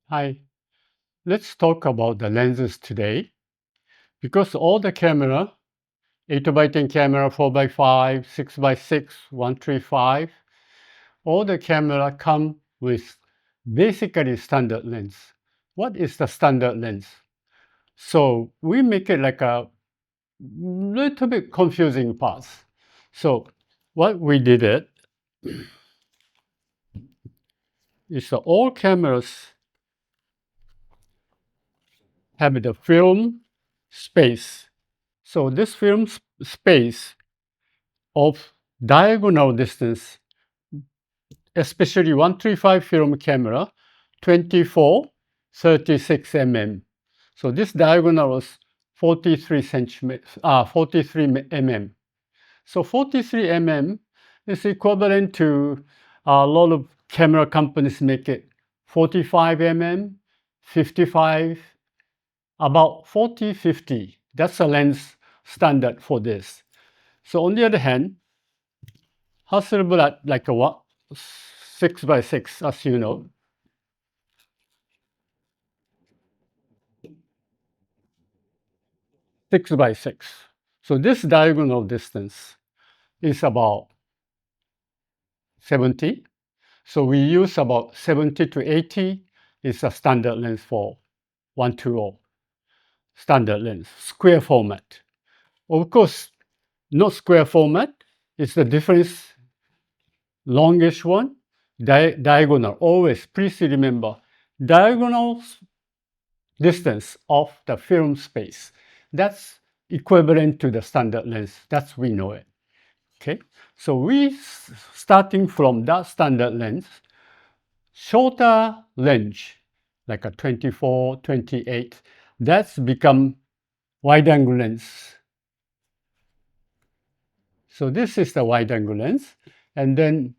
Hi, let's talk about the lenses today because all the camera, 8x10 camera, 4x5, 6x6, 135, all the camera come with basically standard lens. What is the standard lens? So we make it like a little bit confusing path. So what we did it is that all cameras have the film space. So this film space of diagonal distance, especially 135 film camera, 24, 36 mm. So this diagonal is 43 centimeters, 43 mm. So 43 mm is equivalent to a lot of camera companies make it 45 mm, 55, about 40, 50. That's a lens standard for this. So on the other hand, Hasselblad like a what 6x6, as you know. 6x6. So this diagonal distance is about 70. So we use about 70 to 80 is a standard lens for 120 standard lens, square format. Of course, not square format. It's the difference, longish one, diagonal. Always, please remember, diagonal distance of the film space. That's equivalent to the standard lens. That's we know it. Okay, so we starting from that standard lens, shorter lens like a 24, 28, that's become wide angle lens. So this is the wide angle lens, and then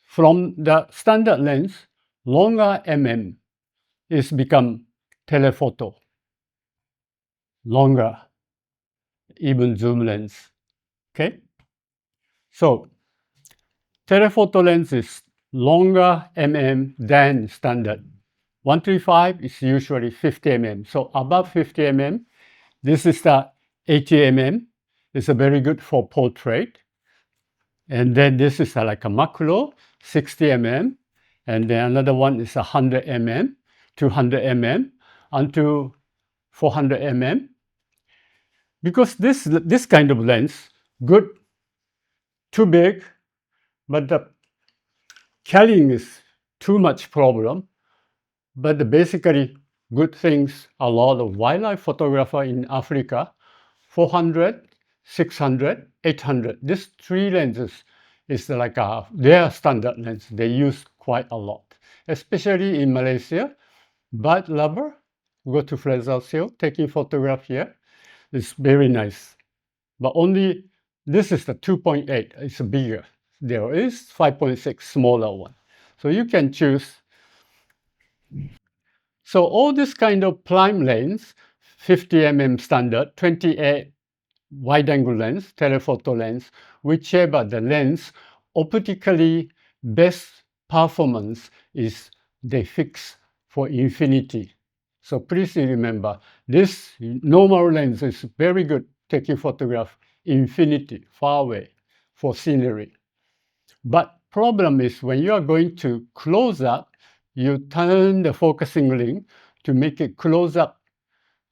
from the standard lens, longer mm is become telephoto, longer, even zoom lens. Okay, so telephoto lens is longer mm than standard. 135 is usually 50 mm. So above 50 mm, this is the 80 mm. It's a very good for portrait. And then this is like a macro, 60 mm. And then another one is 100 mm, 200 mm, until 400 mm. Because this kind of lens, good, too big, but the carrying is too much problem. But basically, good things, a lot of wildlife photographer in Africa, 400, 600, 800. These three lenses is like their standard lens. They use quite a lot, especially in Malaysia. Bird lover, go to Fresno Hill, taking photograph here. It's very nice. But only, this is the 2.8, it's bigger. There is 5.6, smaller one. So you can choose. So all this kind of prime lens, 50 mm standard, 28 wide angle lens, telephoto lens, whichever the lens, optically best performance is they fix for infinity. So please remember, this normal lens is very good taking photograph infinity, far away for scenery. But problem is when you are going to close up, you turn the focusing ring to make it close up,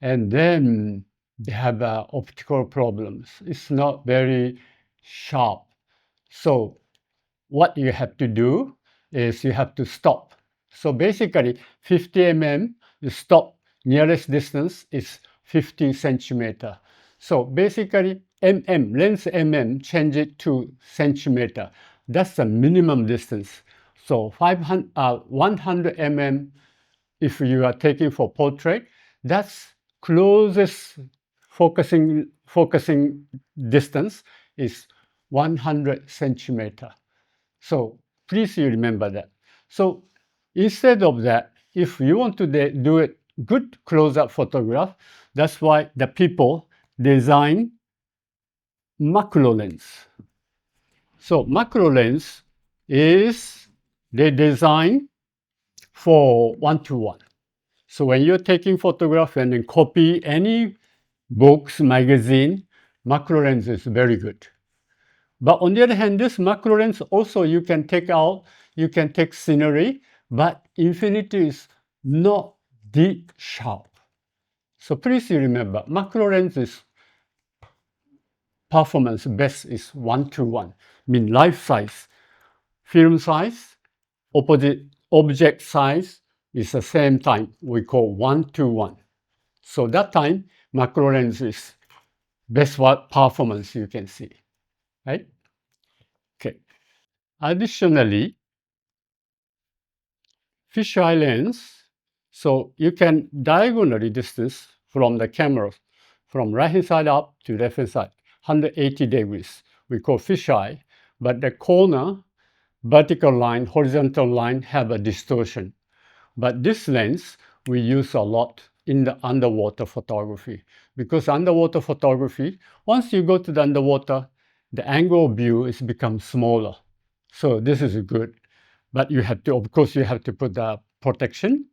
and then they have optical problems. It's not very sharp. So what you have to do is you have to stop. So basically 50 mm, you stop, nearest distance is 50 centimeter. So basically lens change it to centimeter. That's the minimum distance. So 100 mm, if you are taking for portrait, that's closest focusing distance is 100 centimeter. So please you remember that. So instead of that, if you want to do it good close-up photograph, that's why the people design macro lens. So macro lens is they design for 1:1. So when you're taking photograph and then copy any books, magazine, macro lens is very good. But on the other hand, this macro lens also you can take scenery, but infinity is not deep sharp. So please remember, macro lens is performance best is 1:1, mean life size. Film size, opposite object size is the same time, we call 1:1. So that time, macro lens is best performance you can see, right? Okay. Additionally, fisheye lens, so you can diagonally distance from the camera, from right hand side up to left hand side, 180 degrees. We call fisheye, but the corner, vertical line, horizontal line have a distortion. But this lens we use a lot in the underwater photography, because underwater photography, once you go to the underwater, the angle of view is become smaller. So this is good. But you have to, of course, you have to put the protection,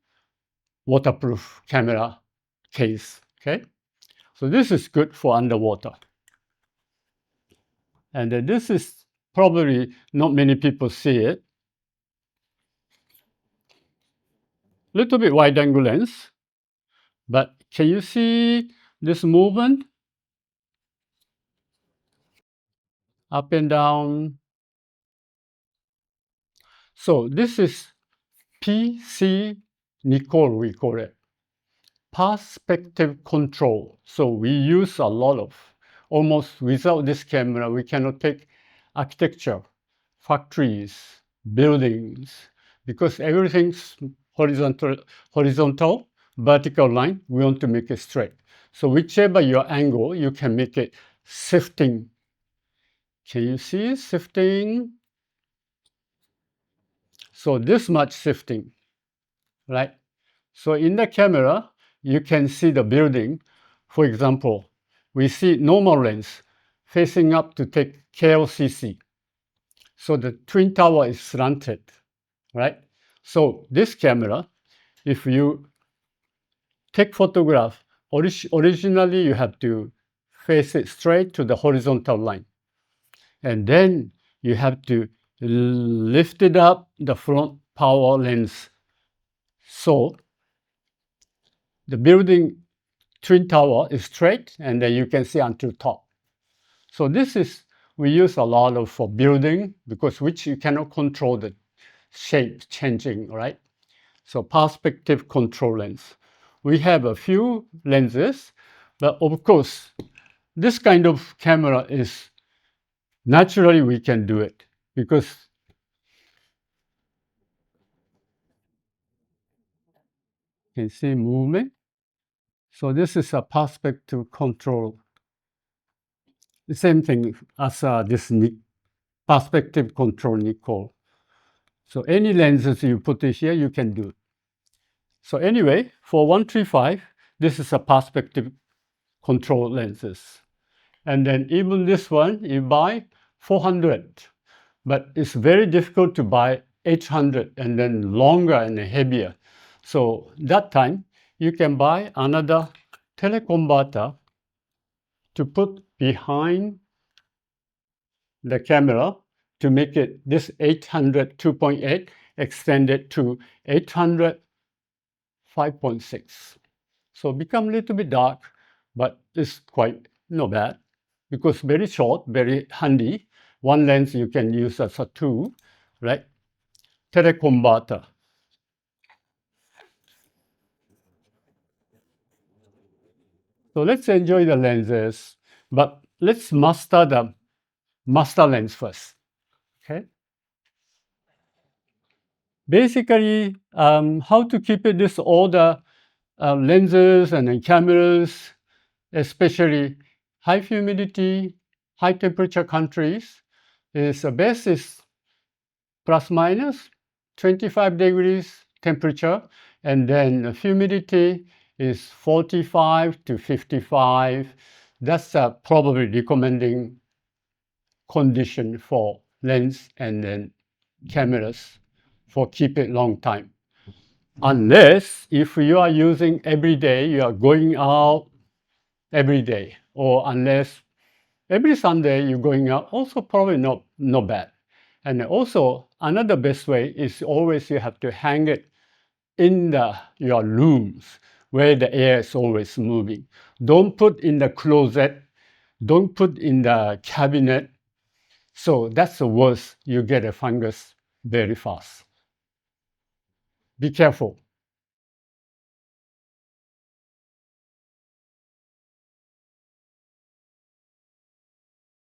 waterproof camera case, okay? So this is good for underwater. And this is probably not many people see it. Little bit wide angle lens, but can you see this movement? Up and down. So this is PC Nicole, we call it. Perspective control. So we use a lot of, almost without this camera, we cannot take architecture, factories, buildings, because everything's horizontal, vertical line, we want to make it straight. So whichever your angle, you can make it shifting. Can you see shifting? So this much shifting, right? So in the camera, you can see the building. For example, we see normal lens facing up to take KLCC. So the twin tower is slanted, right? So this camera, if you take photograph, originally you have to face it straight to the horizontal line. And then you have to lift it up the front power lens. So the building twin tower is straight, and then you can see until top. So this is, we use a lot of for building, because which you cannot control the shape changing, right? So perspective control lens. We have a few lenses, but of course, this kind of camera is naturally we can do it, because you can see movement. So this is a perspective control. The same thing as this perspective control Nicole. So any lenses you put it here, you can do. So anyway, for 135, this is a perspective control lenses. And then even this one, you buy 400, but it's very difficult to buy 800 and then longer and heavier. So that time, you can buy another teleconverter to put behind the camera to make it this 800 2.8 extended to 800 5.6. So become a little bit dark, but it's quite not bad, because very short, very handy. One lens you can use as a tool, right? Teleconverter. So let's enjoy the lenses, but let's master the master lens first, okay? Basically, how to keep it this all the lenses and then cameras, especially high humidity, high temperature countries, is the best is plus minus 25 degrees temperature, and then humidity is 45 to 55. That's probably recommending condition for lens and then cameras for keep it long time. Unless if you are using every day, you are going out every day, or unless every Sunday you're going out, also probably not bad. And also another best way is always you have to hang it in your rooms where the air is always moving. Don't put in the closet, don't put in the cabinet. So that's the worst. You get a fungus very fast. Be careful.